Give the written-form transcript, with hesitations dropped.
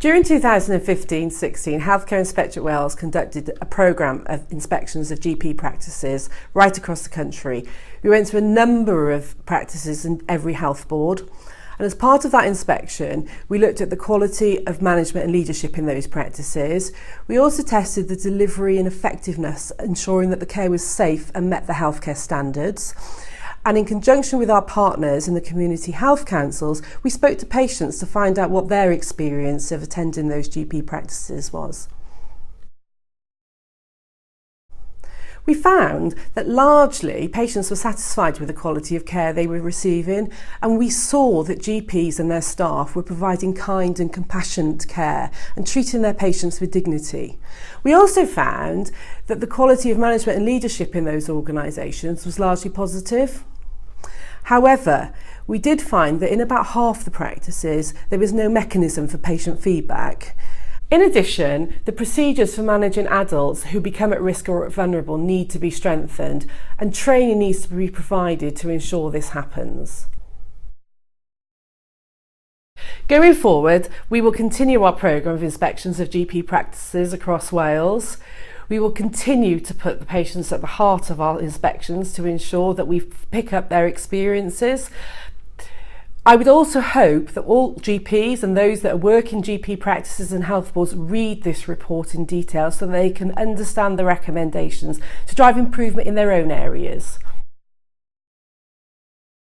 During 2015-16, Healthcare Inspectorate Wales conducted a programme of inspections of GP practices right across the country. We went to a number of practices in every health board, and as part of that inspection, we looked at the quality of management and leadership in those practices. We also tested the delivery and effectiveness, ensuring that the care was safe and met the healthcare standards. And in conjunction with our partners in the community health councils, we spoke to patients to find out what their experience of attending those GP practices was. We found that largely patients were satisfied with the quality of care they were receiving, and we saw that GPs and their staff were providing kind and compassionate care and treating their patients with dignity. We also found that the quality of management and leadership in those organisations was largely positive. However, we did find that in about half the practices there was no mechanism for patient feedback. In addition, the procedures for managing adults who become at risk or vulnerable need to be strengthened, and training needs to be provided to ensure this happens. Going forward, we will continue our programme of inspections of GP practices across Wales. We will continue to put the patients at the heart of our inspections to ensure that we pick up their experiences. I would also hope that all GPs and those that work in GP practices and health boards read this report in detail so they can understand the recommendations to drive improvement in their own areas.